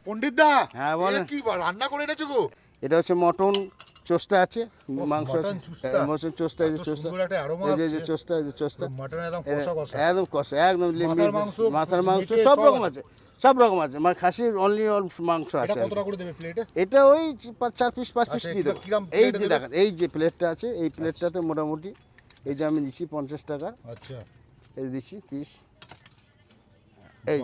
পণ্ডিত দা, হ্যাঁ, বলেন। কি রান্না করে এনেছো গো? এটা হচ্ছে মটন চোস্তা আছে, মাংস আছে, মটন চোস্তা। মটন চোস্তা, এই যে এত চোস্তা, সুন্দর একটা aroma এই যে আসছে। চোস্তা, এই যে চোস্তা, মাটন একদম কষা কষা। একদম কষা, একদম মাথার মাংস, মাথার মাংস মিটে সব সব রকম আছে। আছে, সব রকম আছে, মানে খাসির অনলি মাংস এটা আছে আর কতটা কি। করে দেবে প্লেটে? এটা ওই 4 পিস 5 পিস আচ্ছা, দিয়ে দেবো। কিরম এই plate যে দেবে? দেখেন, এই যে প্লেটটা আছে, এই প্লেটটাতে মোটামুটি এই যে আমি দিচ্ছি 50 টাকা, আচ্ছা, এই দিচ্ছি পিস। এই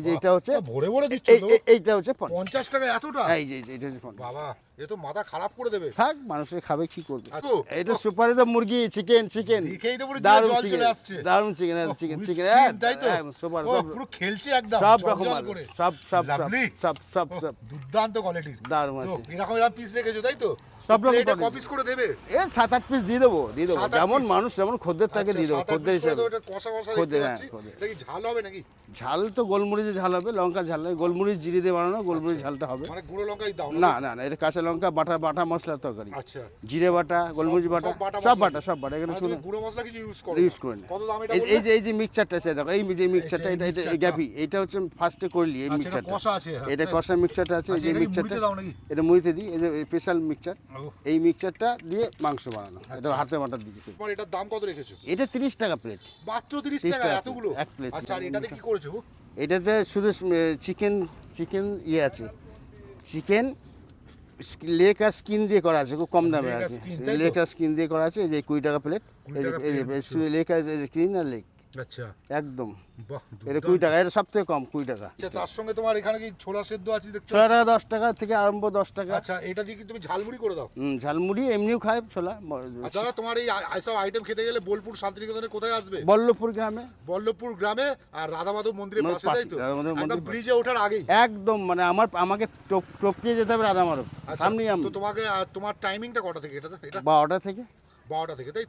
যে এটা হচ্ছে ভরে ভরে দিচ্ছ তো। এইটা হচ্ছে 50 টাকা এতটা? এই যে এটা হচ্ছে 50। বাবা, এ তো মাথা খারাপ করে দেবে। থাক, মানুষের খাবে কি করবে। আচ্ছা। এটা সুপারি তো মুরগি, চিকেন দেখেই তো পুরো জিভে দারুণ জল চিকেন, চলে আসছে। দারুণ chicken, chicken With chicken skin, তাই তো? সুপার, ও, পুরো খেলছে একদম সব জল রকম জল আছে, করে। সব সব Lovely। সব সব ও, সব দুর্দান্ত কোয়ালিটির। দারুণ তো আছে। এরকম পিস রেখেছো তাই তো? সব রকম প্লেটে quality। কপিস করে দেবে? এ 7-8 পিস দিয়ে দেবো 7-8 যেমন piece? মানুষ যেমন খদ্দের থাকে আচ্ছা, দিয়ে দেবো, 7-8 খদ্দের piece করে হিসেবে। তো এটা কষা কষা দেখতে খদ্দের, হ্যাঁ, পাচ্ছি। খদ্দের। এটা কি ঝাল হবে নাকি? ঝাল তো গোলমরিচে ঝাল হবে, লঙ্কা ঝাল নয়, গোলমরিচ জিরে দিয়ে বানানো, গোলমরিচ ঝালটা হবে। মানে গুঁড়ো লঙ্কাই দাও না না না, এটা কাঁচা লঙ্কা বাটা মশলার তরকারি, আচ্ছা, জিরে বাটা, গোলমরিচ বাটা, সব বাটা এখানে মানে শুনে তুমি গুঁড়ো মশলা কিছু ইউজ করো? ইউজ করে না। কত দাম এটা এই বললে? এই যে মিক্সচারটা আছে দেখো, এই যে মিক্সচারটা, এটা মিক্সচারটা। গ্যাপি, এটা হচ্ছে ফার্স্টে করলি এই আচ্ছা, এটা মিক্সচারটা, কষা আছে, হ্যাঁ। এটা কষা মিক্সচারটা আছে, এই আচ্ছা, যে এটা কি মিক্সচারটা মুড়িতে দাও নাকি? এটা মুড়িতে দিই, এই যে স্পেশাল মিক্সচার, ও, এই মিক্সচারটা দিয়ে মাংস বানানো, এটা আচ্ছা। হাতে বাটার দিকে। তোমার এটার দাম কত রেখেছো? এটা 30 টাকা প্লেট। মাত্র 30 30 টাকা টাকা এতগুলো? এক প্লেট। আচ্ছা, আর এটাতে কি করেছো? এটাতে শুধু চিকেন ইয়ে আছে, চিকেন লেগ আর স্কিন দিয়ে করা আছে, খুব কম দামে লেগ আর আর কি। skin, তাই তো? লেগ আর স্কিন দিয়ে করা আছে, এই যে 20 টাকা প্লেট, 20 টাকা এই যে plate দিচ্ছ। লেগ আর স্কিন আর লেগ, আচ্ছা, একদম বাহ, এটা দুর্দান্ত। 20 টাকা, এটা সব থেকে কম 20 টাকা। আচ্ছা, তার সঙ্গে তোমার এখানে কি ছোলা সেদ্ধ আছে দেখছো? 6 টাকা 10 টাকা থেকে আরম্ভ, 10 টাকা। আচ্ছা, এটা দিয়ে কি তুমি ঝালমুড়ি করে দাও? ঝালমুড়ি এমনিও খায় ছোলা। আচ্ছা, তোমার এই এইসব আইটেম খেতে গেলে বোলপুর শান্তিনিকেতনে কোথায় আসবে? বল্লভপুর গ্রামে, বল্লভপুর গ্রামে, আর রাধা মাধব মন্দিরের পাশে, তাই তো? রাধা মাধব একদম মন্দিরের ব্রিজে ওঠার আগেই। একদম মানে আমাকে টপকিয়ে যেতে হবে রাধামাধব, আচ্ছা, সামনেই আমি। তো তোমাকে তোমার টাইমিংটা কটা থেকে এটা? 12টা থেকে। 12টা থেকে, তাই তো?